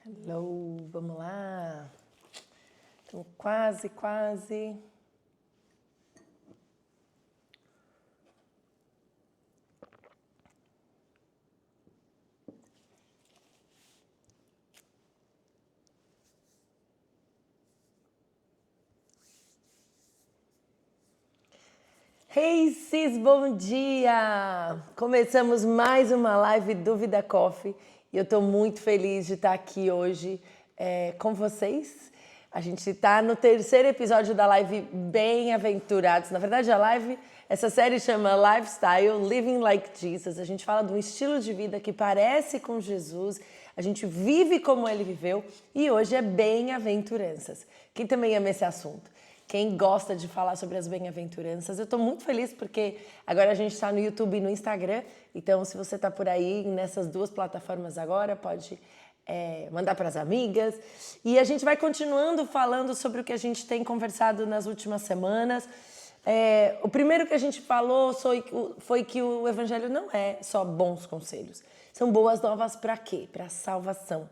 Hello, vamos lá. Estamos quase. Hey sis, bom dia! Começamos mais uma live do Vida Coffee e eu estou muito feliz de estar aqui hoje com vocês. A gente está no terceiro episódio da live Bem-aventurados. Na verdade, essa série chama Lifestyle, Living Like Jesus. A gente fala de um estilo de vida que parece com Jesus, a gente vive como ele viveu e hoje é bem-aventuranças. Quem também ama esse assunto? Quem gosta de falar sobre as bem-aventuranças, eu estou muito feliz porque agora a gente está no YouTube e no Instagram, então se você está por aí nessas duas plataformas agora, pode mandar para as amigas. E a gente vai continuando falando sobre o que a gente tem conversado nas últimas semanas. O primeiro que a gente falou foi que o Evangelho não é só bons conselhos, são boas novas para quê? Para a salvação.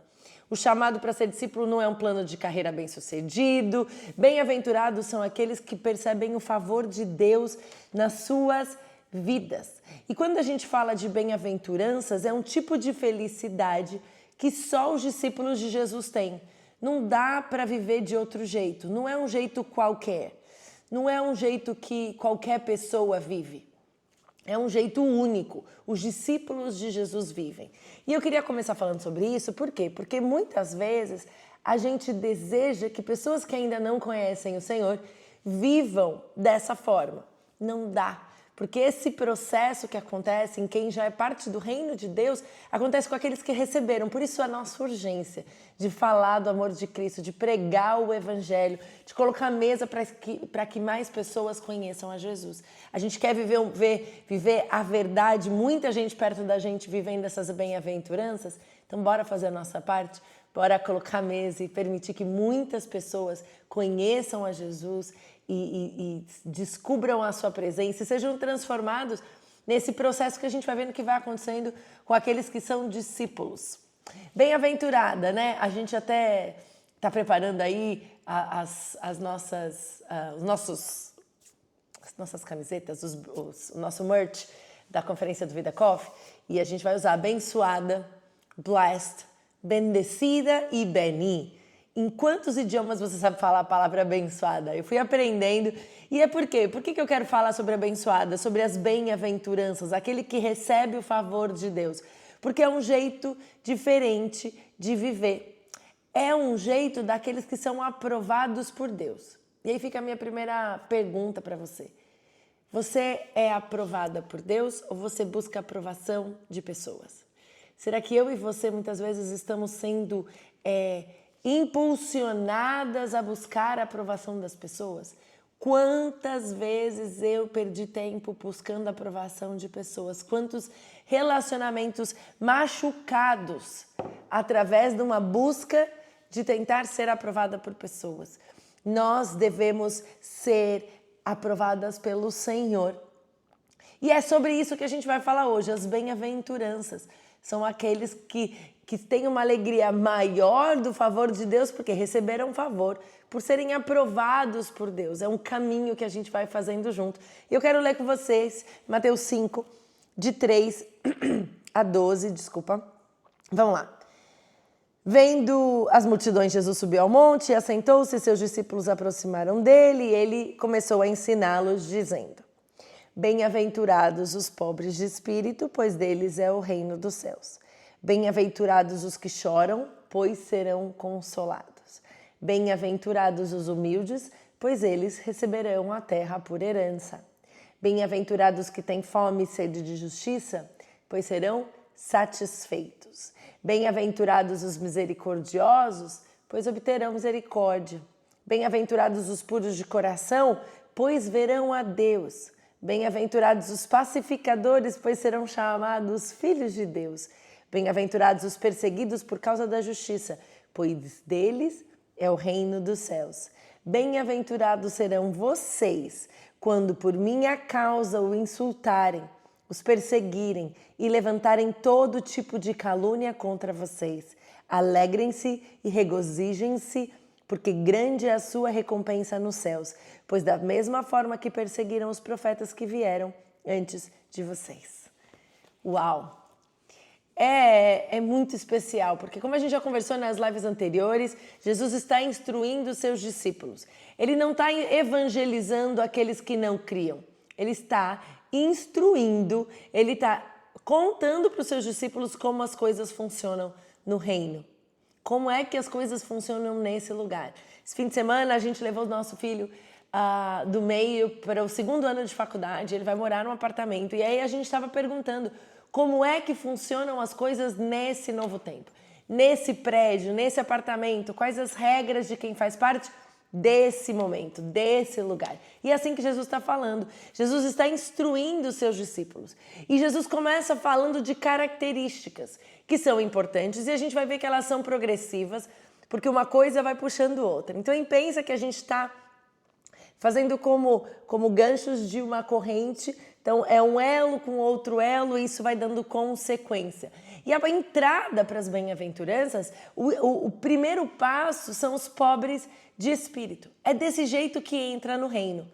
O chamado para ser discípulo não é um plano de carreira bem-sucedido. Bem-aventurados são aqueles que percebem o favor de Deus nas suas vidas. E quando a gente fala de bem-aventuranças, é um tipo de felicidade que só os discípulos de Jesus têm. Não dá para viver de outro jeito. Não é um jeito qualquer. Não é um jeito que qualquer pessoa vive. É um jeito único. Os discípulos de Jesus vivem. E eu queria começar falando sobre isso, por quê? Porque muitas vezes a gente deseja que pessoas que ainda não conhecem o Senhor vivam dessa forma. Não dá. Porque esse processo que acontece em quem já é parte do reino de Deus, acontece com aqueles que receberam. Por isso a nossa urgência de falar do amor de Cristo, de pregar o Evangelho, de colocar a mesa para que mais pessoas conheçam a Jesus. A gente quer viver a verdade, muita gente perto da gente vivendo essas bem-aventuranças, então bora fazer a nossa parte, bora colocar a mesa e permitir que muitas pessoas conheçam a Jesus e descubram a sua presença e sejam transformados nesse processo que a gente vai vendo que vai acontecendo com aqueles que são discípulos. Bem-aventurada, né? A gente até está preparando aí as nossas camisetas, o nosso merch da conferência do Vida Coffee, e a gente vai usar abençoada, blessed, bendecida e beni. Em quantos idiomas você sabe falar a palavra abençoada? Eu fui aprendendo. E é por quê? Por que eu quero falar sobre abençoada? Sobre as bem-aventuranças, aquele que recebe o favor de Deus. Porque é um jeito diferente de viver. É um jeito daqueles que são aprovados por Deus. E aí fica a minha primeira pergunta para você. Você é aprovada por Deus ou você busca a aprovação de pessoas? Será que eu e você muitas vezes estamos sendo impulsionadas a buscar a aprovação das pessoas? Quantas vezes eu perdi tempo buscando a aprovação de pessoas? Quantos relacionamentos machucados através de uma busca de tentar ser aprovada por pessoas? Nós devemos ser aprovadas pelo Senhor. E é sobre isso que a gente vai falar hoje, as bem-aventuranças. São aqueles que têm uma alegria maior do favor de Deus, porque receberam um favor, por serem aprovados por Deus. É um caminho que a gente vai fazendo junto. E eu quero ler com vocês Mateus 5, de 3 a 12, Vamos lá. Vendo as multidões, Jesus subiu ao monte, assentou-se, seus discípulos aproximaram dele e ele começou a ensiná-los, dizendo: Bem-aventurados os pobres de espírito, pois deles é o reino dos céus. Bem-aventurados os que choram, pois serão consolados. Bem-aventurados os humildes, pois eles receberão a terra por herança. Bem-aventurados que têm fome e sede de justiça, pois serão satisfeitos. Bem-aventurados os misericordiosos, pois obterão misericórdia. Bem-aventurados os puros de coração, pois verão a Deus. Bem-aventurados os pacificadores, pois serão chamados filhos de Deus. Bem-aventurados os perseguidos por causa da justiça, pois deles é o reino dos céus. Bem-aventurados serão vocês, quando por minha causa o insultarem, os perseguirem e levantarem todo tipo de calúnia contra vocês. Alegrem-se e regozijem-se, porque grande é a sua recompensa nos céus, pois da mesma forma que perseguiram os profetas que vieram antes de vocês. Uau! É muito especial, porque como a gente já conversou nas lives anteriores, Jesus está instruindo os seus discípulos. Ele não está evangelizando aqueles que não criam. Ele está instruindo, ele está contando para os seus discípulos como as coisas funcionam no reino. Como é que as coisas funcionam nesse lugar. Esse fim de semana a gente levou o nosso filho do meio para o 2º ano de faculdade, ele vai morar num apartamento. E aí a gente estava perguntando como é que funcionam as coisas nesse novo tempo, nesse prédio, nesse apartamento, quais as regras de quem faz parte desse momento, desse lugar. E é assim que Jesus está falando. Jesus está instruindo os seus discípulos. E Jesus começa falando de características que são importantes e a gente vai ver que elas são progressivas, porque uma coisa vai puxando outra. Então, pensa que a gente está fazendo como ganchos de uma corrente. Então, é um elo com outro elo e isso vai dando consequência. E a entrada para as bem-aventuranças, o primeiro passo são os pobres de espírito. É desse jeito que entra no reino.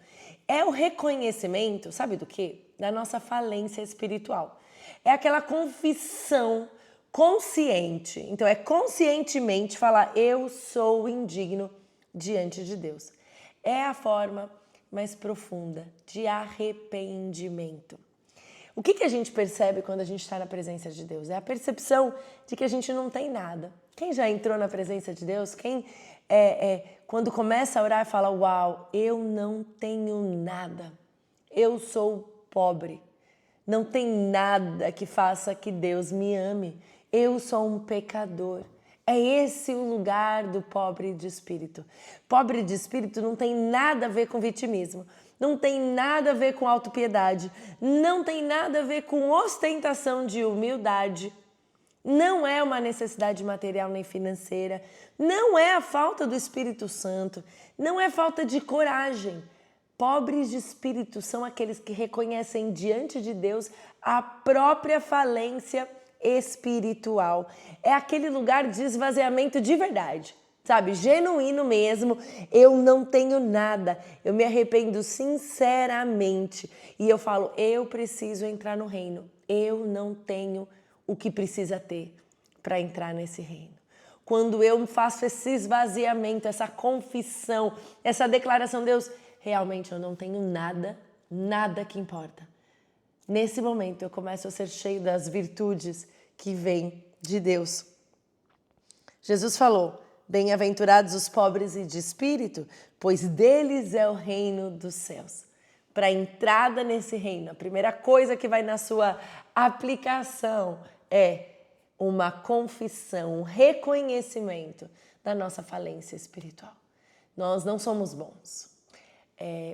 É o reconhecimento, sabe do quê? Da nossa falência espiritual. É aquela confissão consciente. Então, é conscientemente falar, eu sou indigno diante de Deus. É a forma mais profunda de arrependimento. O que a gente percebe quando a gente está na presença de Deus? É a percepção de que a gente não tem nada. Quem já entrou na presença de Deus? Quem quando começa a orar fala, uau, eu não tenho nada. Eu sou pobre. Não tem nada que faça que Deus me ame. Eu sou um pecador. É esse o lugar do pobre de espírito. Pobre de espírito não tem nada a ver com vitimismo, não tem nada a ver com autopiedade, não tem nada a ver com ostentação de humildade, não é uma necessidade material nem financeira, não é a falta do Espírito Santo, não é falta de coragem. Pobres de espírito são aqueles que reconhecem diante de Deus a própria falência espiritual. É aquele lugar de esvaziamento de verdade, sabe? Genuíno mesmo. Eu não tenho nada. Eu me arrependo sinceramente. E eu falo, eu preciso entrar no reino. Eu não tenho o que precisa ter para entrar nesse reino. Quando eu faço esse esvaziamento, essa confissão, essa declaração, Deus, realmente eu não tenho nada, nada que importa. Nesse momento eu começo a ser cheio das virtudes que vêm de Deus. Jesus falou, bem-aventurados os pobres e de espírito, pois deles é o reino dos céus. Para a entrada nesse reino, a primeira coisa que vai na sua aplicação é uma confissão, um reconhecimento da nossa falência espiritual. Nós não somos bons,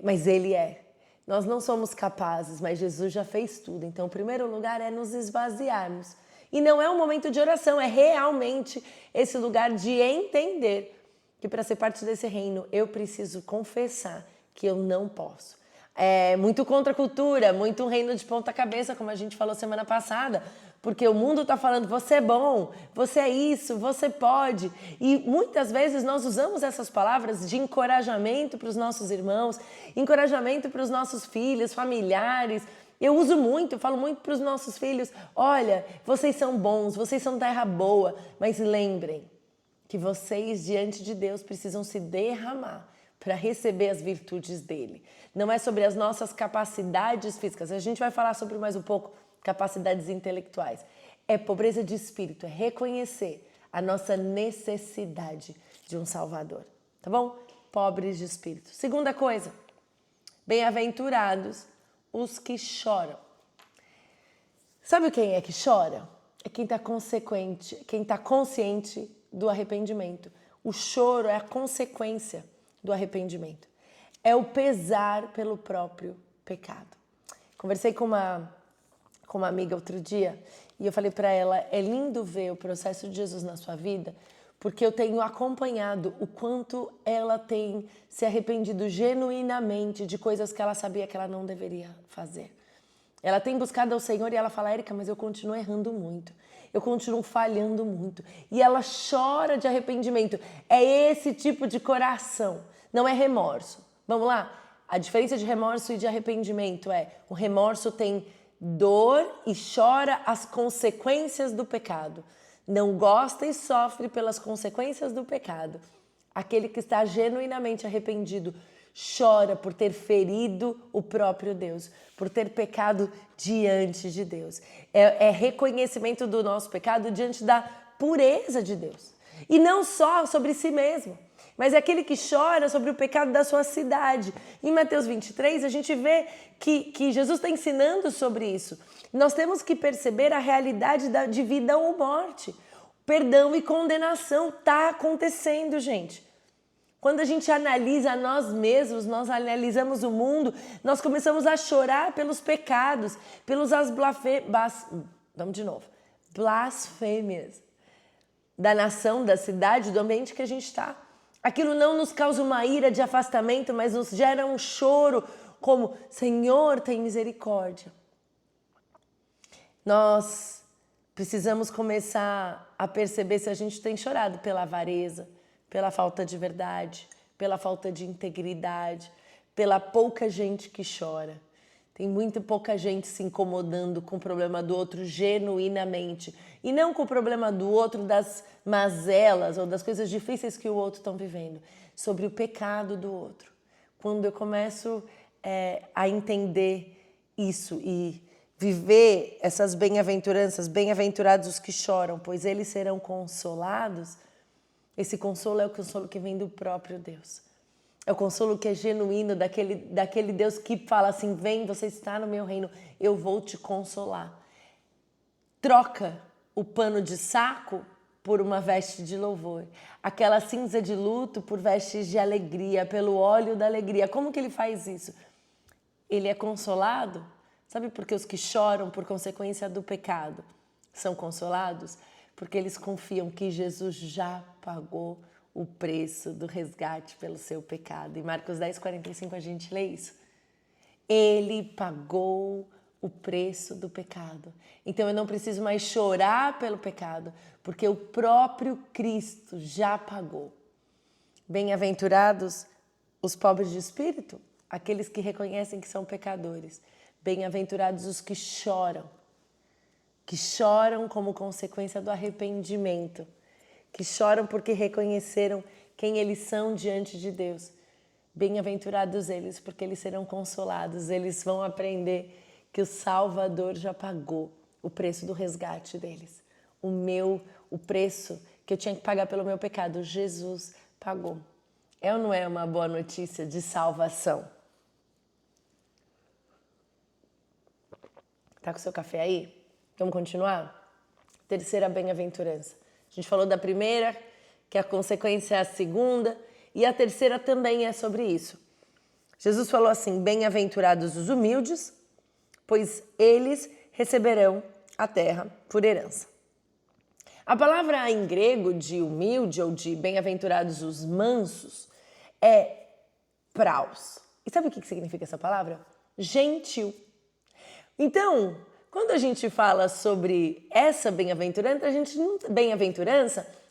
mas Ele é. Nós não somos capazes, mas Jesus já fez tudo. Então, o primeiro lugar é nos esvaziarmos. E não é um momento de oração, é realmente esse lugar de entender que para ser parte desse reino, eu preciso confessar que eu não posso. É muito contra a cultura, muito um reino de ponta cabeça, como a gente falou semana passada, porque o mundo está falando, você é bom, você é isso, você pode. E muitas vezes nós usamos essas palavras de encorajamento para os nossos irmãos, encorajamento para os nossos filhos, familiares. Eu uso muito, eu falo muito para os nossos filhos, olha, vocês são bons, vocês são terra boa, mas lembrem que vocês diante de Deus precisam se derramar para receber as virtudes dele. Não é sobre as nossas capacidades físicas, a gente vai falar sobre mais um pouco capacidades intelectuais. É pobreza de espírito, é reconhecer a nossa necessidade de um Salvador, tá bom? Pobres de espírito. Segunda coisa, bem-aventurados os que choram. Sabe quem é que chora? É quem está consequente, quem está consciente do arrependimento. O choro é a consequência do arrependimento. É o pesar pelo próprio pecado. Conversei com uma amiga outro dia e eu falei para ela, é lindo ver o processo de Jesus na sua vida, porque eu tenho acompanhado o quanto ela tem se arrependido genuinamente de coisas que ela sabia que ela não deveria fazer. Ela tem buscado ao Senhor e ela fala, Érica, mas eu continuo errando muito. Eu continuo falhando muito. E ela chora de arrependimento. É esse tipo de coração. Não é remorso. Vamos lá? A diferença de remorso e de arrependimento é, o remorso tem dor e chora as consequências do pecado. Não gosta e sofre pelas consequências do pecado. Aquele que está genuinamente arrependido chora por ter ferido o próprio Deus, por ter pecado diante de Deus. É reconhecimento do nosso pecado diante da pureza de Deus. E não só sobre si mesmo, mas é aquele que chora sobre o pecado da sua cidade. Em Mateus 23, a gente vê que Jesus está ensinando sobre isso. Nós temos que perceber a realidade de vida ou morte. Perdão e condenação está acontecendo, gente. Quando a gente analisa nós mesmos, nós analisamos o mundo, nós começamos a chorar pelos pecados, blasfêmias da nação, da cidade, do ambiente que a gente está. Aquilo não nos causa uma ira de afastamento, mas nos gera um choro como, Senhor, tem misericórdia. Nós precisamos começar a perceber se a gente tem chorado pela avareza, pela falta de verdade, pela falta de integridade, pela pouca gente que chora. Tem muito pouca gente se incomodando com o problema do outro genuinamente. E não com o problema do outro das mazelas ou das coisas difíceis que o outro está vivendo. Sobre o pecado do outro. Quando eu começo a entender isso e viver essas bem-aventuranças, bem-aventurados os que choram, pois eles serão consolados. Esse consolo é o consolo que vem do próprio Deus. É o consolo que é genuíno, daquele Deus que fala assim, vem, você está no meu reino, eu vou te consolar. Troca o pano de saco por uma veste de louvor. Aquela cinza de luto por vestes de alegria, pelo óleo da alegria. Como que ele faz isso? Ele é consolado. Sabe por que os que choram por consequência do pecado são consolados? Porque eles confiam que Jesus já pagou o preço do resgate pelo seu pecado. Em Marcos 10:45 a gente lê isso. Ele pagou o preço do pecado. Então eu não preciso mais chorar pelo pecado, porque o próprio Cristo já pagou. Bem-aventurados os pobres de espírito, aqueles que reconhecem que são pecadores. Bem-aventurados os que choram como consequência do arrependimento, que choram porque reconheceram quem eles são diante de Deus. Bem-aventurados eles, porque eles serão consolados, eles vão aprender que o Salvador já pagou o preço do resgate deles. O preço que eu tinha que pagar pelo meu pecado, Jesus pagou. É ou não é uma boa notícia de salvação? Tá com o seu café aí? Vamos continuar? Terceira bem-aventurança. A gente falou da primeira, que a consequência é a segunda, e a terceira também é sobre isso. Jesus falou assim, bem-aventurados os humildes, pois eles receberão a terra por herança. A palavra em grego de humilde ou de bem-aventurados os mansos é praus. E sabe o que significa essa palavra? Gentil. Então, quando a gente fala sobre essa bem-aventurança,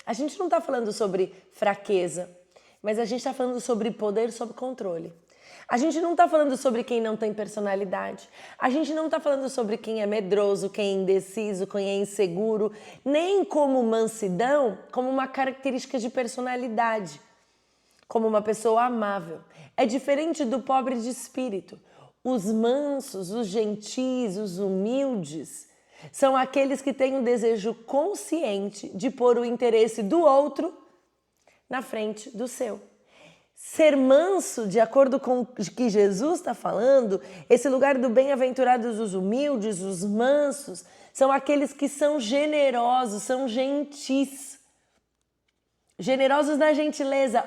a gente não está falando sobre fraqueza, mas a gente está falando sobre poder, sobre controle. A gente não está falando sobre quem não tem personalidade. A gente não está falando sobre quem é medroso, quem é indeciso, quem é inseguro, nem como mansidão, como uma característica de personalidade, como uma pessoa amável. É diferente do pobre de espírito. Os mansos, os gentis, os humildes, são aqueles que têm um desejo consciente de pôr o interesse do outro na frente do seu. Ser manso, de acordo com o que Jesus está falando, esse lugar do bem-aventurados os humildes, os mansos, são aqueles que são generosos, são gentis. Generosos na gentileza,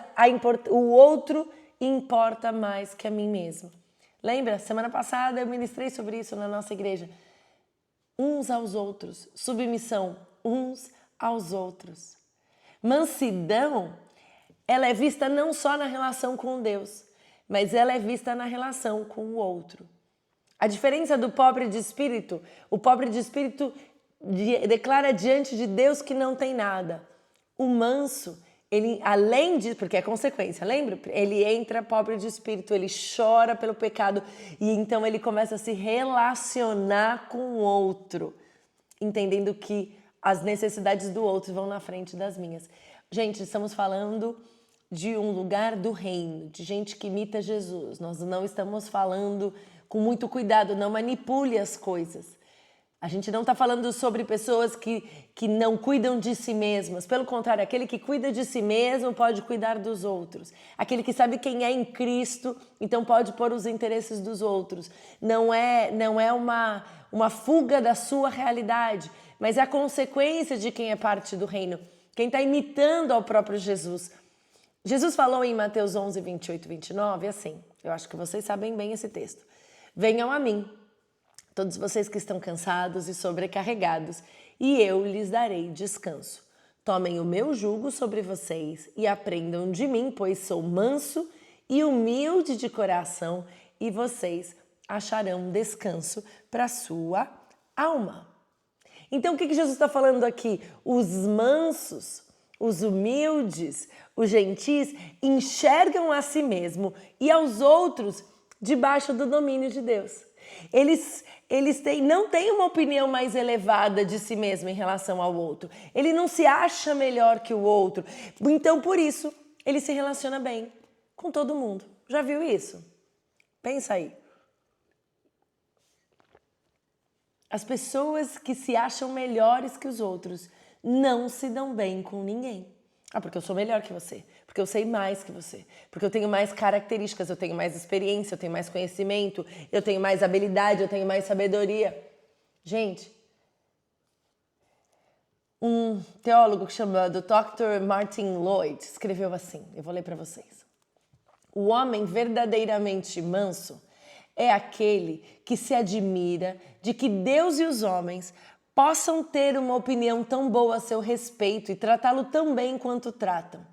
o outro importa mais que a mim mesmo. Lembra? Semana passada eu ministrei sobre isso na nossa igreja. Uns aos outros, submissão uns aos outros. Mansidão, ela é vista não só na relação com Deus, mas ela é vista na relação com o outro. A diferença do pobre de espírito, o pobre de espírito declara diante de Deus que não tem nada. O manso, ele além de, porque é consequência, lembra? Ele entra pobre de espírito, ele chora pelo pecado e então ele começa a se relacionar com o outro, entendendo que as necessidades do outro vão na frente das minhas. Gente, estamos falando de um lugar do reino, de gente que imita Jesus. Nós não estamos falando com muito cuidado, não manipule as coisas. A gente não está falando sobre pessoas que não cuidam de si mesmas. Pelo contrário, aquele que cuida de si mesmo pode cuidar dos outros. Aquele que sabe quem é em Cristo, então pode pôr os interesses dos outros. Não é uma fuga da sua realidade, mas é a consequência de quem é parte do reino. Quem está imitando ao próprio Jesus. Jesus falou em Mateus 11, 28 e 29, assim, eu acho que vocês sabem bem esse texto. Venham a mim, todos vocês que estão cansados e sobrecarregados, e eu lhes darei descanso. Tomem o meu jugo sobre vocês e aprendam de mim, pois sou manso e humilde de coração, e vocês acharão descanso para a sua alma. Então, o que Jesus está falando aqui? Os mansos, os humildes, os gentis enxergam a si mesmo e aos outros debaixo do domínio de Deus. Eles não têm uma opinião mais elevada de si mesmo em relação ao outro. Ele não se acha melhor que o outro. Então, por isso, ele se relaciona bem com todo mundo. Já viu isso? Pensa aí. As pessoas que se acham melhores que os outros não se dão bem com ninguém. Ah, porque eu sou melhor que você, porque eu sei mais que você, porque eu tenho mais características, eu tenho mais experiência, eu tenho mais conhecimento, eu tenho mais habilidade, eu tenho mais sabedoria. Gente, um teólogo chamado Dr. Martin Lloyd escreveu assim, eu vou ler para vocês. O homem verdadeiramente manso é aquele que se admira de que Deus e os homens possam ter uma opinião tão boa a seu respeito e tratá-lo tão bem quanto tratam.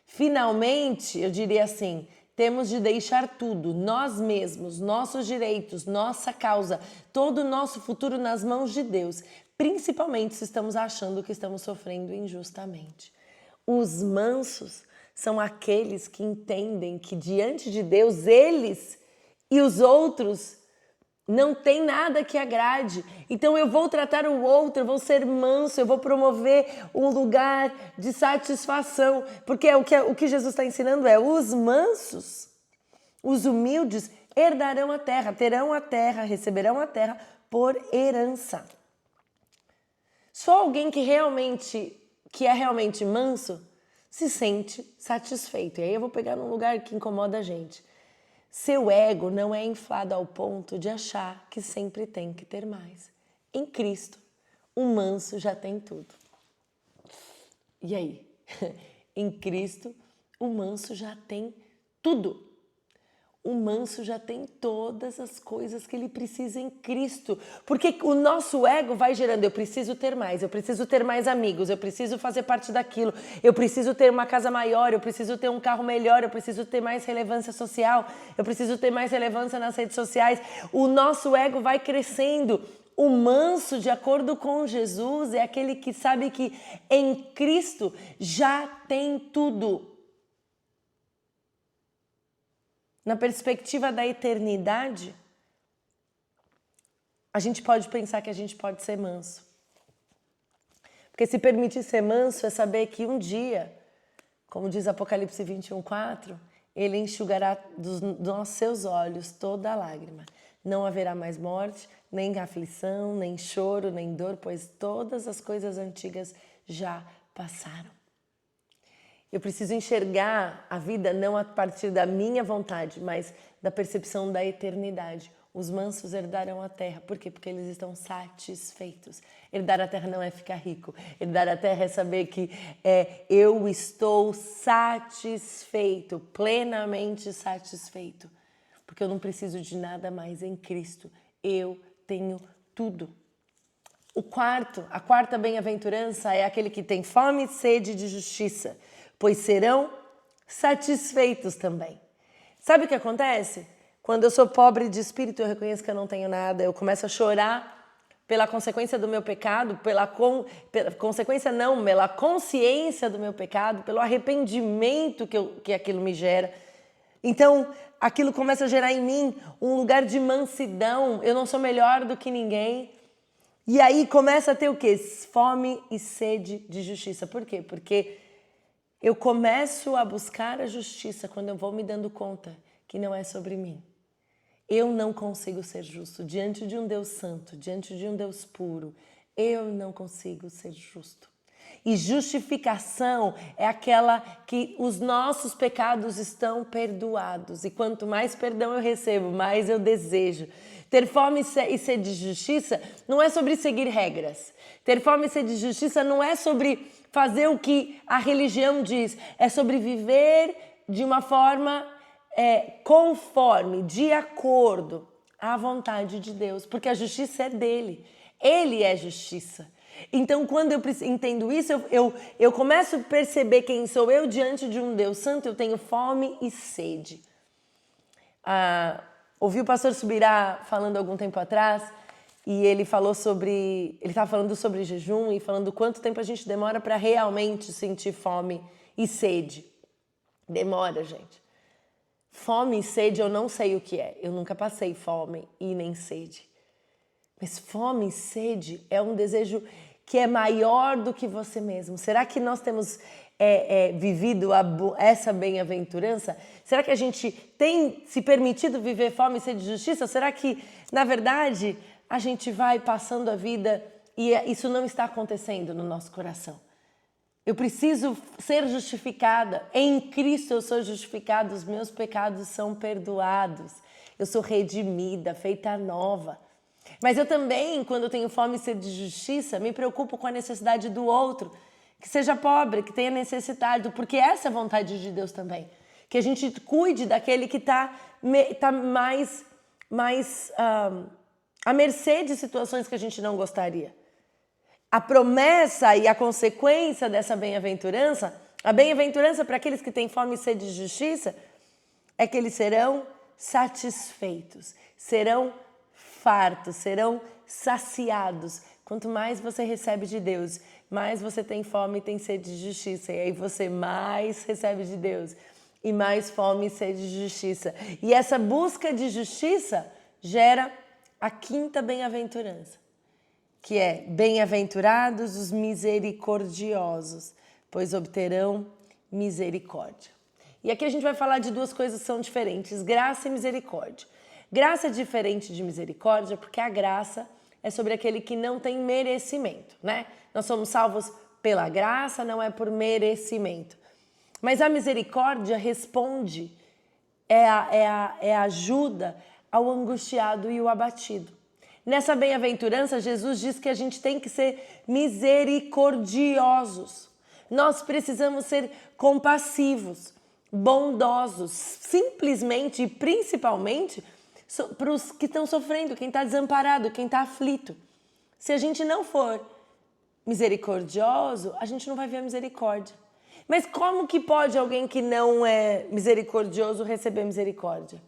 Finalmente, eu diria assim, temos de deixar tudo, nós mesmos, nossos direitos, nossa causa, todo o nosso futuro nas mãos de Deus, principalmente se estamos achando que estamos sofrendo injustamente. Os mansos são aqueles que entendem que diante de Deus, eles e os outros não tem nada que agrade. Então eu vou tratar o outro, eu vou ser manso, eu vou promover um lugar de satisfação. Porque o que Jesus está ensinando é os mansos, os humildes herdarão a terra, terão a terra, receberão a terra por herança. Só alguém que é realmente manso se sente satisfeito. E aí eu vou pegar num lugar que incomoda a gente. Seu ego não é inflado ao ponto de achar que sempre tem que ter mais. Em Cristo, o manso já tem tudo. E aí? Em Cristo, o manso já tem tudo. O manso já tem todas as coisas que ele precisa em Cristo. Porque o nosso ego vai gerando, eu preciso ter mais amigos, eu preciso fazer parte daquilo, eu preciso ter uma casa maior, eu preciso ter um carro melhor, eu preciso ter mais relevância social, eu preciso ter mais relevância nas redes sociais. O nosso ego vai crescendo. O manso, de acordo com Jesus, é aquele que sabe que em Cristo já tem tudo. Na perspectiva da eternidade, a gente pode pensar que a gente pode ser manso. Porque se permitir ser manso é saber que um dia, como diz Apocalipse 21:4, ele enxugará dos seus olhos toda a lágrima. Não haverá mais morte, nem aflição, nem choro, nem dor, pois todas as coisas antigas já passaram. Eu preciso enxergar a vida não a partir da minha vontade, mas da percepção da eternidade. Os mansos herdarão a terra. Por quê? Porque eles estão satisfeitos. Herdar a terra não é ficar rico. Herdar a terra é saber que eu estou satisfeito, plenamente satisfeito. Porque eu não preciso de nada mais em Cristo. Eu tenho tudo. A quarta bem-aventurança é aquele que tem fome e sede de justiça, pois serão satisfeitos também. Sabe o que acontece? Quando eu sou pobre de espírito, eu reconheço que eu não tenho nada. Eu começo a chorar pela consequência do meu pecado, pela consequência não, pela consciência do meu pecado, pelo arrependimento que aquilo me gera. Então, aquilo começa a gerar em mim um lugar de mansidão. Eu não sou melhor do que ninguém. E aí começa a ter o quê? Fome e sede de justiça. Por quê? Porque eu começo a buscar a justiça quando eu vou me dando conta que não é sobre mim. Eu não consigo ser justo diante de um Deus santo, diante de um Deus puro. Eu não consigo ser justo. E justificação é aquela que os nossos pecados estão perdoados. E quanto mais perdão eu recebo, mais eu desejo. Ter fome e sede de justiça não é sobre seguir regras. Ter fome e sede de justiça não é sobre fazer o que a religião diz. É sobre viver de uma forma conforme, de acordo à vontade de Deus. Porque a justiça é dele. Ele é justiça. Então, quando eu entendo isso, eu começo a perceber quem sou eu diante de um Deus santo. Eu tenho fome e sede. Ouvi o pastor Subirá falando algum tempo atrás, e ele estava falando sobre jejum e falando quanto tempo a gente demora para realmente sentir fome e sede. Demora, gente. Fome e sede eu não sei o que é. Eu nunca passei fome e nem sede. Mas fome e sede é um desejo que é maior do que você mesmo. Será que nós temos vivido essa bem-aventurança? Será que a gente tem se permitido viver fome e sede de justiça? Será que, na verdade, a gente vai passando a vida e isso não está acontecendo no nosso coração? Eu preciso ser justificada. Em Cristo eu sou justificada, os meus pecados são perdoados. Eu sou redimida, feita nova. Mas eu também, quando eu tenho fome e sede de justiça, me preocupo com a necessidade do outro, que seja pobre, que tenha necessidade, porque essa é a vontade de Deus também. Que a gente cuide daquele que está mais à mercê de situações que a gente não gostaria. A promessa e a consequência dessa bem-aventurança, a bem-aventurança para aqueles que têm fome e sede de justiça, é que eles serão satisfeitos, serão fartos, serão saciados. Quanto mais você recebe de Deus, mais você tem fome e tem sede de justiça. E aí você mais recebe de Deus e mais fome e sede de justiça. E essa busca de justiça gera a quinta bem-aventurança, que é: bem-aventurados os misericordiosos, pois obterão misericórdia. E aqui a gente vai falar de duas coisas que são diferentes: graça e misericórdia. Graça é diferente de misericórdia porque a graça é sobre aquele que não tem merecimento, né? Nós somos salvos pela graça, não é por merecimento. Mas a misericórdia responde, é a ajuda ao angustiado e o abatido. Nessa bem-aventurança, Jesus diz que a gente tem que ser misericordiosos. Nós precisamos ser compassivos, bondosos, simplesmente e principalmente para os que estão sofrendo, quem está desamparado, quem está aflito. Se a gente não for misericordioso, a gente não vai ver a misericórdia. Mas como que pode alguém que não é misericordioso receber misericórdia?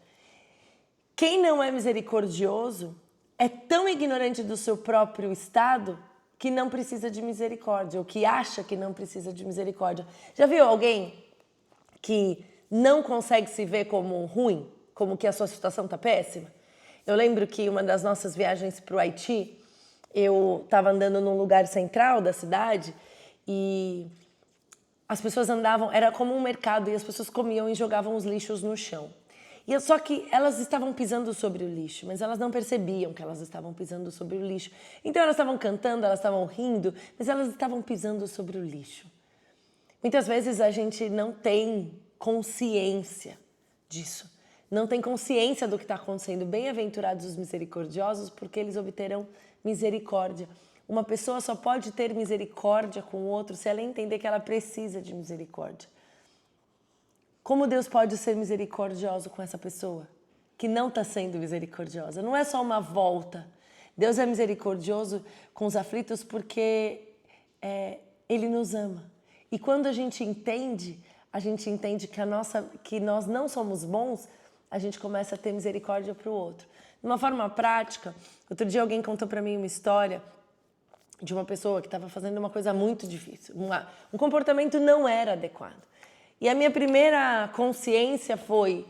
Quem não é misericordioso é tão ignorante do seu próprio estado que não precisa de misericórdia, ou que acha que não precisa de misericórdia. Já viu alguém que não consegue se ver como ruim, como que a sua situação está péssima? Eu lembro que uma das nossas viagens para o Haiti, eu estava andando num lugar central da cidade e as pessoas andavam, era como um mercado, e as pessoas comiam e jogavam os lixos no chão. Só que elas estavam pisando sobre o lixo, mas elas não percebiam que elas estavam pisando sobre o lixo. Então elas estavam cantando, elas estavam rindo, mas elas estavam pisando sobre o lixo. Muitas vezes a gente não tem consciência disso. Não tem consciência do que está acontecendo. Bem-aventurados os misericordiosos, porque eles obterão misericórdia. Uma pessoa só pode ter misericórdia com o outro se ela entender que ela precisa de misericórdia. Como Deus pode ser misericordioso com essa pessoa que não está sendo misericordiosa? Não é só uma volta. Deus é misericordioso com os aflitos porque Ele nos ama. E quando a gente entende que nós não somos bons, a gente começa a ter misericórdia para o outro. De uma forma prática, outro dia alguém contou para mim uma história de uma pessoa que estava fazendo uma coisa muito difícil. Um comportamento não era adequado. E a minha primeira consciência foi,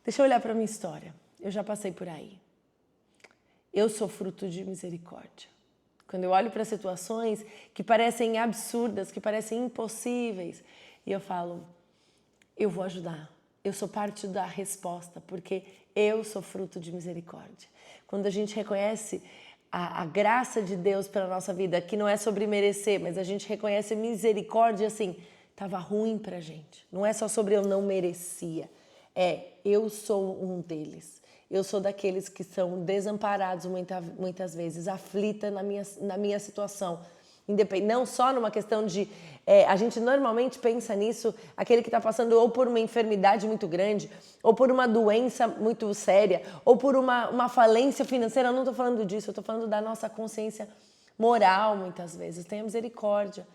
deixa eu olhar para a minha história. Eu já passei por aí. Eu sou fruto de misericórdia. Quando eu olho para situações que parecem absurdas, que parecem impossíveis, e eu falo, eu vou ajudar. Eu sou parte da resposta, porque eu sou fruto de misericórdia. Quando a gente reconhece a graça de Deus pela nossa vida, que não é sobre merecer, mas a gente reconhece misericórdia, assim, estava ruim pra gente. Não é só sobre eu não merecia. Eu sou um deles. Eu sou daqueles que são desamparados muitas vezes, aflita na minha situação. Não só numa questão de... a gente normalmente pensa nisso, aquele que está passando ou por uma enfermidade muito grande, ou por uma doença muito séria, ou por uma falência financeira. Eu não estou falando disso, eu estou falando da nossa consciência moral, muitas vezes. Tenha misericórdia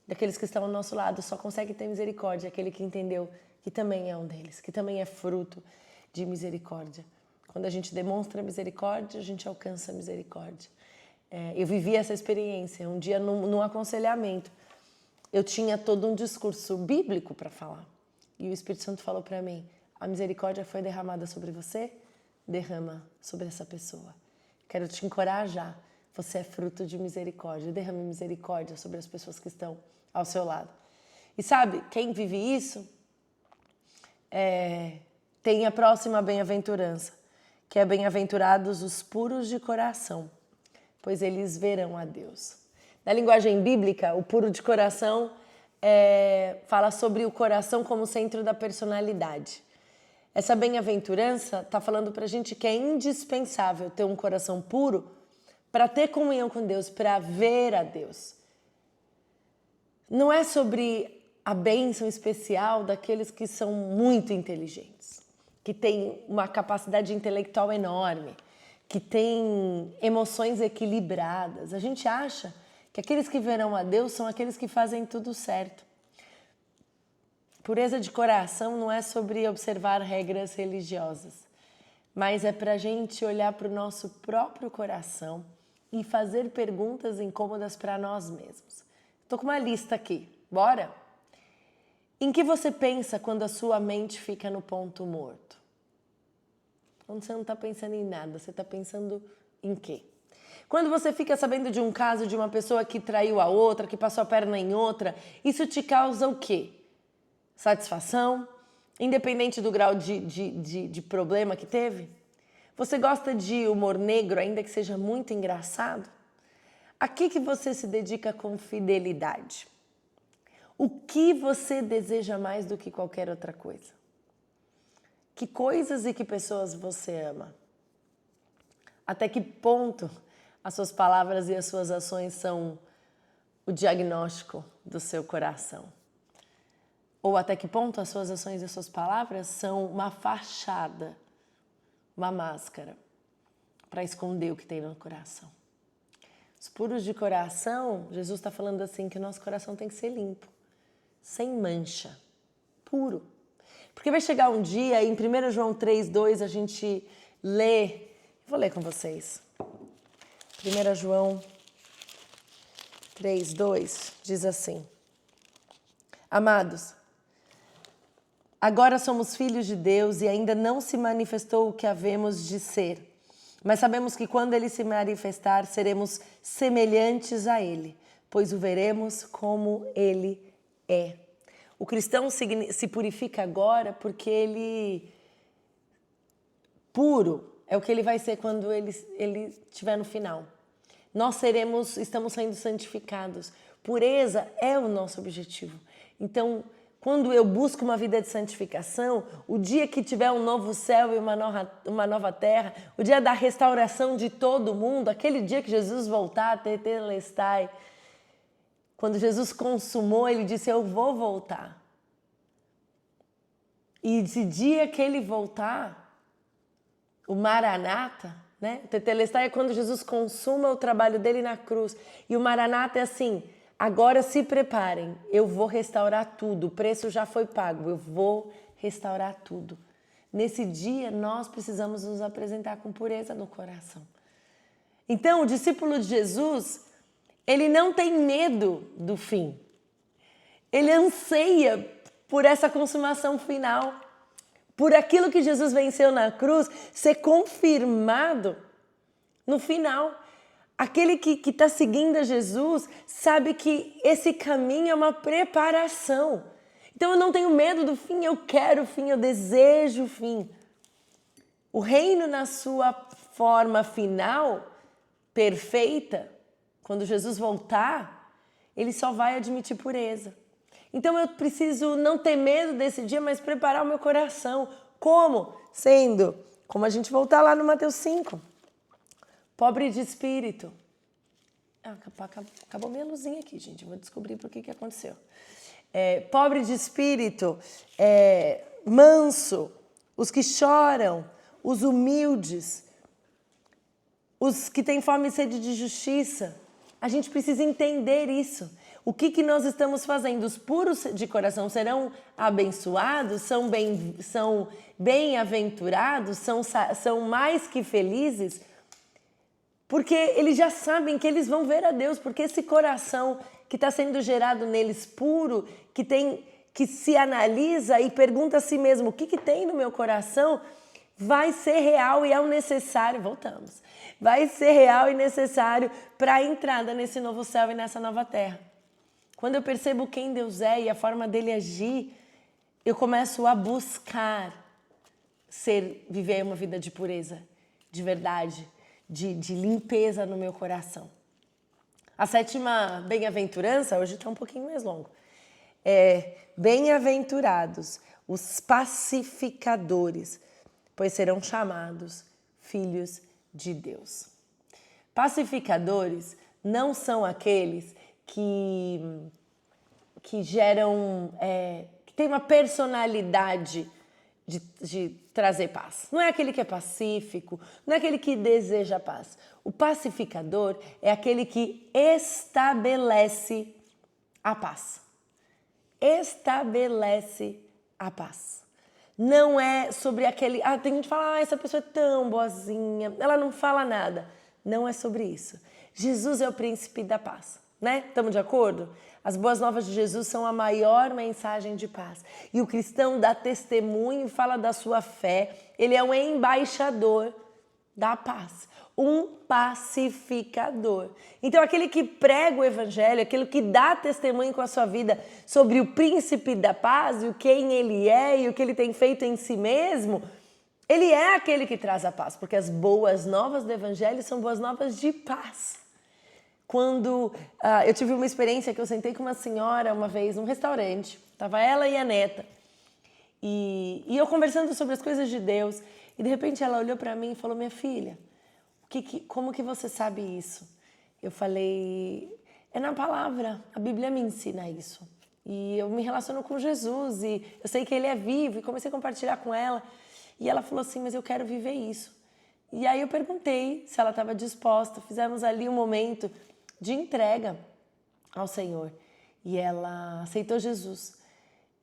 daqueles que estão ao nosso lado. Só consegue ter misericórdia aquele que entendeu que também é um deles, que também é fruto de misericórdia. Quando a gente demonstra misericórdia, a gente alcança misericórdia. Eu vivi essa experiência. Um dia, num aconselhamento, eu tinha todo um discurso bíblico para falar. E o Espírito Santo falou para mim, a misericórdia foi derramada sobre você, derrama sobre essa pessoa. Quero te encorajar. Você é fruto de misericórdia. Derrame misericórdia sobre as pessoas que estão ao seu lado. E sabe, quem vive isso tem a próxima bem-aventurança, que é bem-aventurados os puros de coração, pois eles verão a Deus. Na linguagem bíblica, o puro de coração fala sobre o coração como centro da personalidade. Essa bem-aventurança está falando para a gente que é indispensável ter um coração puro para ter comunhão com Deus, para ver a Deus. Não é sobre a bênção especial daqueles que são muito inteligentes, que têm uma capacidade intelectual enorme, que têm emoções equilibradas. A gente acha que aqueles que verão a Deus são aqueles que fazem tudo certo. Pureza de coração não é sobre observar regras religiosas, mas é para a gente olhar para o nosso próprio coração e fazer perguntas incômodas para nós mesmos. Estou com uma lista aqui, bora? Em que você pensa quando a sua mente fica no ponto morto? Quando você não está pensando em nada, você está pensando em quê? Quando você fica sabendo de um caso de uma pessoa que traiu a outra, que passou a perna em outra, isso te causa o quê? Satisfação? Independente do grau de problema que teve? Você gosta de humor negro, ainda que seja muito engraçado? A que você se dedica com fidelidade? O que você deseja mais do que qualquer outra coisa? Que coisas e que pessoas você ama? Até que ponto as suas palavras e as suas ações são o diagnóstico do seu coração? Ou até que ponto as suas ações e as suas palavras são uma fachada, uma máscara, para esconder o que tem no coração? Os puros de coração, Jesus está falando assim, que o nosso coração tem que ser limpo, sem mancha, puro. Porque vai chegar um dia, em 1 João 3,2, a gente lê, vou ler com vocês. 1 João 3,2 diz assim: Amados, agora somos filhos de Deus e ainda não se manifestou o que havemos de ser. Mas sabemos que quando Ele se manifestar, seremos semelhantes a Ele, pois o veremos como Ele é. O cristão se purifica agora porque ele... Puro é o que ele vai ser quando ele estiver no final. Nós estamos sendo santificados. Pureza é o nosso objetivo. Então, quando eu busco uma vida de santificação, o dia que tiver um novo céu e uma nova terra, o dia da restauração de todo mundo, aquele dia que Jesus voltar, tetelestai, quando Jesus consumou, ele disse, eu vou voltar. E esse dia que ele voltar, o Maranata, né? O tetelestai é quando Jesus consuma o trabalho dele na cruz. E o Maranata é assim, agora se preparem, eu vou restaurar tudo, o preço já foi pago, eu vou restaurar tudo. nesse dia nós precisamos nos apresentar com pureza no coração. Então, o discípulo de Jesus, ele não tem medo do fim. Ele anseia por essa consumação final, por aquilo que Jesus venceu na cruz ser confirmado no final. Aquele que está seguindo a Jesus sabe que esse caminho é uma preparação. Então eu não tenho medo do fim, eu quero o fim, eu desejo o fim. O reino na sua forma final, perfeita, quando Jesus voltar, ele só vai admitir pureza. Então eu preciso não ter medo desse dia, mas preparar o meu coração. Como? Como a gente voltar lá no Mateus 5. Pobre de espírito. Acabou minha luzinha aqui, gente. Vou descobrir por que aconteceu. Pobre de espírito, manso, os que choram, os humildes, os que têm fome e sede de justiça. A gente precisa entender isso. O que nós estamos fazendo? Os puros de coração serão abençoados, são bem-aventurados, são mais que felizes, porque eles já sabem que eles vão ver a Deus, porque esse coração que está sendo gerado neles puro, que se analisa e pergunta a si mesmo o que tem no meu coração, vai ser real e é o necessário, vai ser real e necessário para a entrada nesse novo céu e nessa nova terra. Quando eu percebo quem Deus é e a forma dele agir, eu começo a buscar viver uma vida de pureza, de verdade, de limpeza no meu coração. A 7ª bem-aventurança, hoje está um pouquinho mais longo, bem-aventurados os pacificadores, pois serão chamados filhos de Deus. Pacificadores não são aqueles que geram, que tem uma personalidade de trazer paz. Não é aquele que é pacífico, não é aquele que deseja paz. O pacificador é aquele que estabelece a paz. Estabelece a paz. Não é sobre aquele... tem gente que fala, essa pessoa é tão boazinha, ela não fala nada. Não é sobre isso. Jesus é o príncipe da paz, né? Estamos de acordo? As boas novas de Jesus são a maior mensagem de paz. E o cristão dá testemunho e fala da sua fé. Ele é um embaixador da paz, um pacificador. Então, aquele que prega o evangelho, aquele que dá testemunho com a sua vida sobre o príncipe da paz, e quem ele é e o que ele tem feito em si mesmo, ele é aquele que traz a paz, porque as boas novas do evangelho são boas novas de paz. Quando eu tive uma experiência que eu sentei com uma senhora uma vez num restaurante, estava ela e a neta, e eu conversando sobre as coisas de Deus, e de repente ela olhou para mim e falou, minha filha, como que você sabe isso? Eu falei, é na palavra, a Bíblia me ensina isso. E eu me relaciono com Jesus, e eu sei que ele é vivo, e comecei a compartilhar com ela, e ela falou assim, mas eu quero viver isso. E aí eu perguntei se ela estava disposta, fizemos ali um momento de entrega ao Senhor. E ela aceitou Jesus.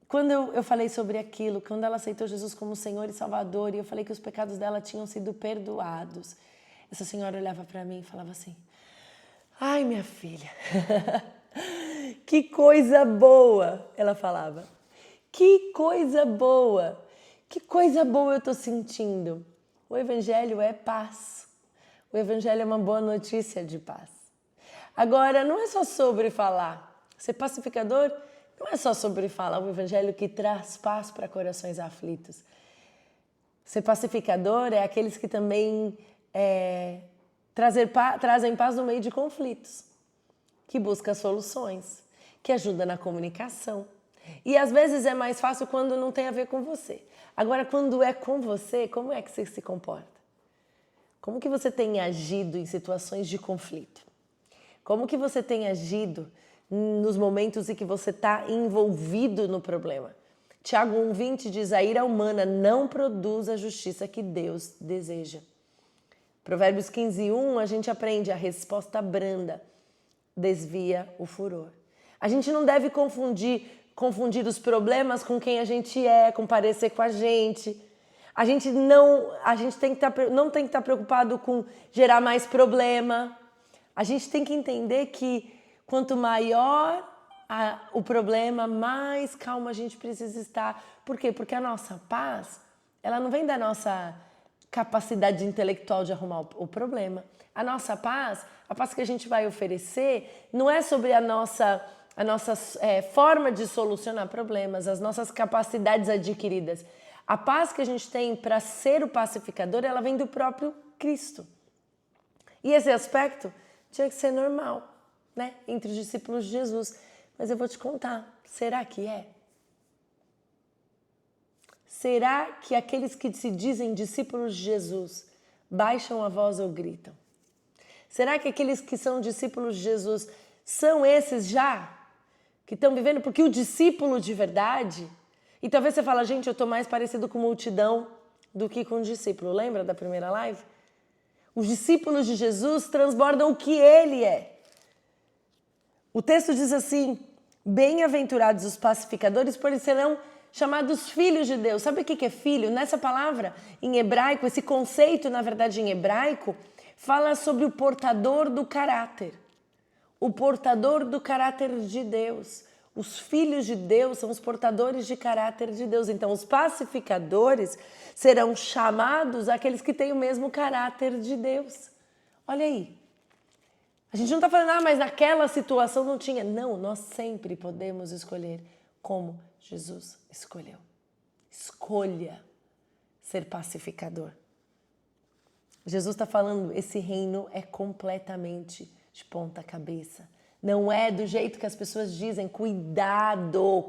Quando eu falei sobre aquilo, quando ela aceitou Jesus como Senhor e Salvador, e eu falei que os pecados dela tinham sido perdoados, essa senhora olhava para mim e falava assim, ai, minha filha, que coisa boa, ela falava, que coisa boa eu estou sentindo. O Evangelho é paz, o Evangelho é uma boa notícia de paz. Agora, não é só sobre falar. Ser pacificador não é só sobre falar. O evangelho que traz paz para corações aflitos. Ser pacificador é aqueles que também trazem paz no meio de conflitos. Que busca soluções. Que ajuda na comunicação. E às vezes é mais fácil quando não tem a ver com você. Agora, quando é com você, como é que você se comporta? Como que você tem agido em situações de conflito? Como que você tem agido nos momentos em que você está envolvido no problema? Tiago 1,20 diz, a ira humana não produz a justiça que Deus deseja. Provérbios 15,1, a gente aprende, a resposta branda desvia o furor. A gente não deve confundir os problemas com quem a gente é, com parecer com a gente. A gente tem que não tem que estar preocupado com gerar mais problema. A gente tem que entender que quanto maior o problema, mais calma a gente precisa estar. Por quê? Porque a nossa paz, ela não vem da nossa capacidade intelectual de arrumar o problema. A nossa paz, a paz que a gente vai oferecer, não é sobre a nossa forma de solucionar problemas, as nossas capacidades adquiridas. A paz que a gente tem para ser o pacificador, ela vem do próprio Cristo. E esse aspecto tinha que ser normal, né? Entre os discípulos de Jesus. Mas eu vou te contar, será que é? Será que aqueles que se dizem discípulos de Jesus baixam a voz ou gritam? Será que aqueles que são discípulos de Jesus são esses já que estão vivendo? Porque o discípulo de verdade... E talvez você fala, gente, eu estou mais parecido com multidão do que com discípulo. Lembra da primeira live? Os discípulos de Jesus transbordam o que ele é. O texto diz assim, bem-aventurados os pacificadores, pois eles serão chamados filhos de Deus. Sabe o que é filho? Nessa palavra, em hebraico, esse conceito, na verdade, em hebraico, fala sobre o portador do caráter. O portador do caráter de Deus. Os filhos de Deus são os portadores de caráter de Deus. Então, os pacificadores serão chamados aqueles que têm o mesmo caráter de Deus. Olha aí. A gente não está falando, mas naquela situação não tinha. Não, nós sempre podemos escolher como Jesus escolheu. Escolha ser pacificador. Jesus está falando, esse reino é completamente de ponta cabeça. Não é do jeito que as pessoas dizem, cuidado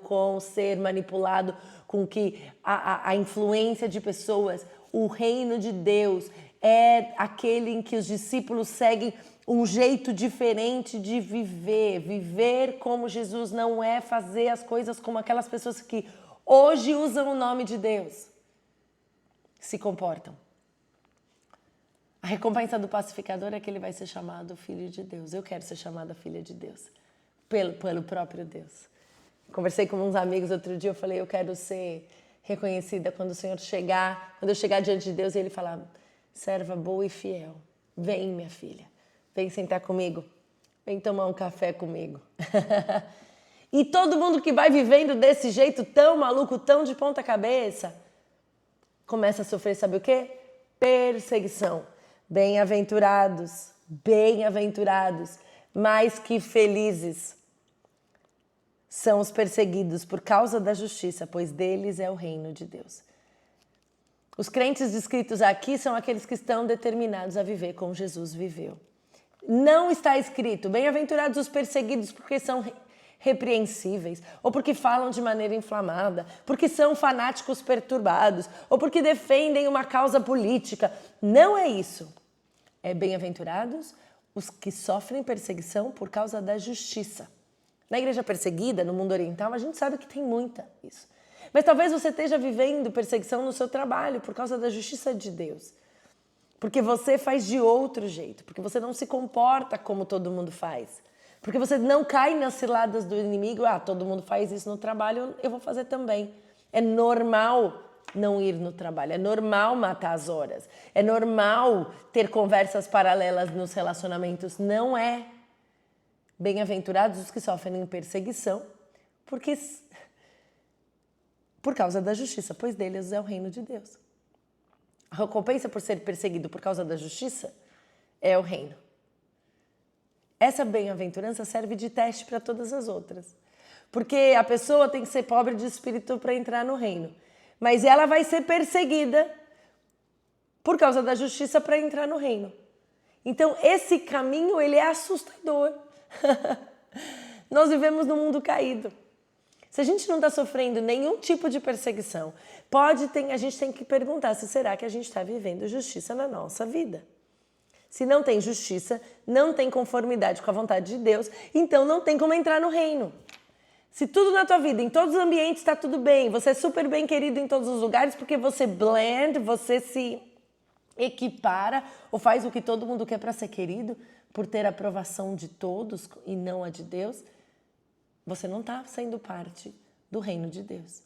com ser manipulado, com que a influência de pessoas. O reino de Deus é aquele em que os discípulos seguem um jeito diferente de viver. Viver como Jesus não é fazer as coisas como aquelas pessoas que hoje usam o nome de Deus se comportam. A recompensa do pacificador é que ele vai ser chamado filho de Deus. Eu quero ser chamada filha de Deus, pelo próprio Deus. Conversei com uns amigos outro dia, eu falei, eu quero ser reconhecida quando o Senhor chegar, quando eu chegar diante de Deus e ele falar, serva boa e fiel, vem minha filha, vem sentar comigo, vem tomar um café comigo. E todo mundo que vai vivendo desse jeito tão maluco, tão de ponta cabeça, começa a sofrer, sabe o quê? Perseguição. Bem-aventurados, mais que felizes são os perseguidos por causa da justiça, pois deles é o reino de Deus. Os crentes descritos aqui são aqueles que estão determinados a viver como Jesus viveu. Não está escrito, bem-aventurados os perseguidos porque são repreensíveis, ou porque falam de maneira inflamada, porque são fanáticos perturbados, ou porque defendem uma causa política. Não é isso. É bem-aventurados os que sofrem perseguição por causa da justiça. Na igreja perseguida, no mundo oriental, a gente sabe que tem muita isso. Mas talvez você esteja vivendo perseguição no seu trabalho por causa da justiça de Deus. Porque você faz de outro jeito, porque você não se comporta como todo mundo faz. Porque você não cai nas ciladas do inimigo, todo mundo faz isso no trabalho, eu vou fazer também. É normal não ir no trabalho, é normal matar as horas, é normal ter conversas paralelas nos relacionamentos. Não é. Bem-aventurados os que sofrem perseguição, por causa da justiça, pois deles é o reino de Deus. A recompensa por ser perseguido por causa da justiça é o reino. Essa bem-aventurança serve de teste para todas as outras. Porque a pessoa tem que ser pobre de espírito para entrar no reino. Mas ela vai ser perseguida por causa da justiça para entrar no reino. Então, esse caminho, ele é assustador. Nós vivemos num mundo caído. Se a gente não está sofrendo nenhum tipo de perseguição, a gente tem que perguntar se será que a gente está vivendo justiça na nossa vida. Se não tem justiça, não tem conformidade com a vontade de Deus, então não tem como entrar no reino. Se tudo na tua vida, em todos os ambientes está tudo bem, você é super bem querido em todos os lugares porque você blend, você se equipara ou faz o que todo mundo quer para ser querido, por ter a aprovação de todos e não a de Deus, você não está sendo parte do reino de Deus.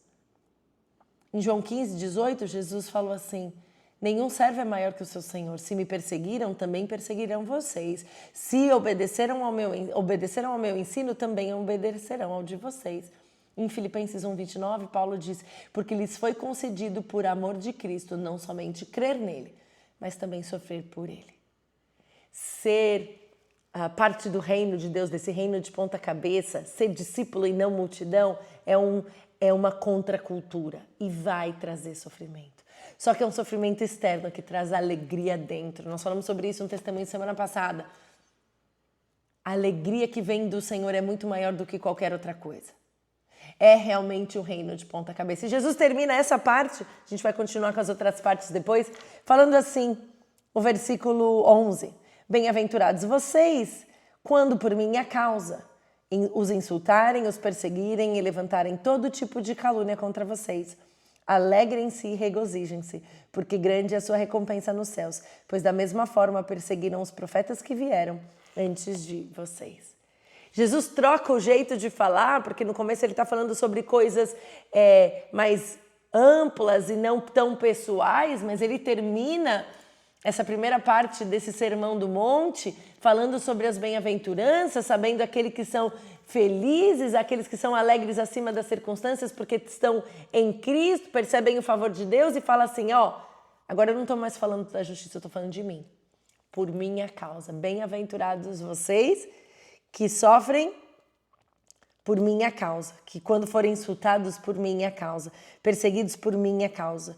Em João 15, 18, Jesus falou assim: nenhum servo é maior que o seu Senhor. Se me perseguiram, também perseguirão vocês. Se obedeceram ao meu ensino, também obedecerão ao de vocês. Em Filipenses 1, 29, Paulo diz: porque lhes foi concedido por amor de Cristo não somente crer nele, mas também sofrer por ele. Ser parte do reino de Deus, desse reino de ponta cabeça, ser discípulo e não multidão, é uma contracultura e vai trazer sofrimento. Só que é um sofrimento externo que traz alegria dentro. Nós falamos sobre isso no testemunho semana passada. A alegria que vem do Senhor é muito maior do que qualquer outra coisa. É realmente o reino de ponta cabeça. E Jesus termina essa parte, a gente vai continuar com as outras partes depois, falando assim, o versículo 11. Bem-aventurados vocês, quando por minha causa os insultarem, os perseguirem e levantarem todo tipo de calúnia contra vocês. Alegrem-se e regozijem-se, porque grande é a sua recompensa nos céus, pois da mesma forma perseguiram os profetas que vieram antes de vocês. Jesus troca o jeito de falar, porque no começo ele está falando sobre coisas mais amplas e não tão pessoais, mas ele termina essa primeira parte desse Sermão do Monte falando sobre as bem-aventuranças, sabendo aqueles que são felizes, aqueles que são alegres acima das circunstâncias porque estão em Cristo, percebem o favor de Deus e fala assim, agora eu não estou mais falando da justiça, eu estou falando de mim, por minha causa. Bem-aventurados vocês que sofrem por minha causa, que quando forem insultados por minha causa, perseguidos por minha causa.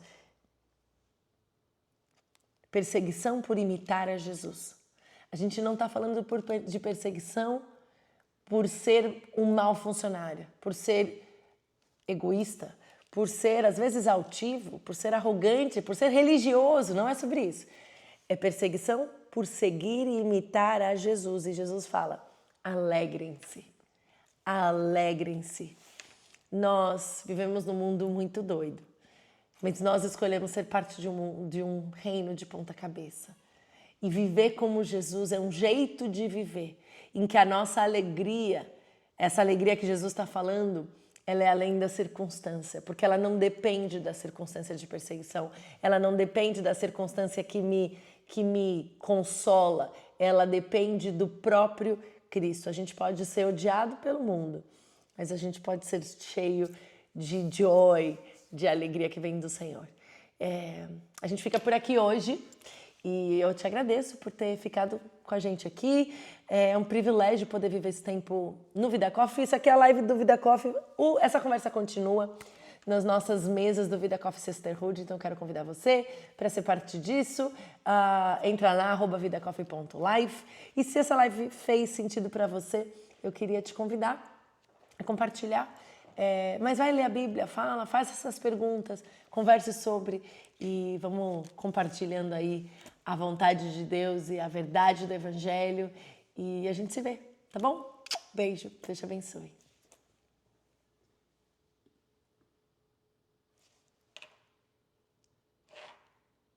Perseguição por imitar a Jesus. A gente não está falando de perseguição por ser um mau funcionário, por ser egoísta, por ser às vezes altivo, por ser arrogante, por ser religioso, não é sobre isso. É perseguição por seguir e imitar a Jesus. E Jesus fala, alegrem-se, alegrem-se. Nós vivemos num mundo muito doido, mas nós escolhemos ser parte de um reino de ponta cabeça. E viver como Jesus é um jeito de viver, em que a nossa alegria, essa alegria que Jesus está falando, ela é além da circunstância, porque ela não depende da circunstância de perseguição, ela não depende da circunstância que me consola, ela depende do próprio Cristo. A gente pode ser odiado pelo mundo, mas a gente pode ser cheio de joy, de alegria que vem do Senhor. A gente fica por aqui hoje e eu te agradeço por ter ficado com a gente aqui. É um privilégio poder viver esse tempo no Vida Coffee. Isso aqui é a live do Vida Coffee. Essa conversa continua nas nossas mesas do Vida Coffee Sisterhood, então quero convidar você para ser parte disso. Entra lá, @vidacoffee.life. E se essa live fez sentido para você, eu queria te convidar a compartilhar. Mas vai ler a Bíblia, faz essas perguntas, converse sobre e vamos compartilhando aí a vontade de Deus e a verdade do Evangelho e a gente se vê, tá bom? Beijo, Deus te abençoe.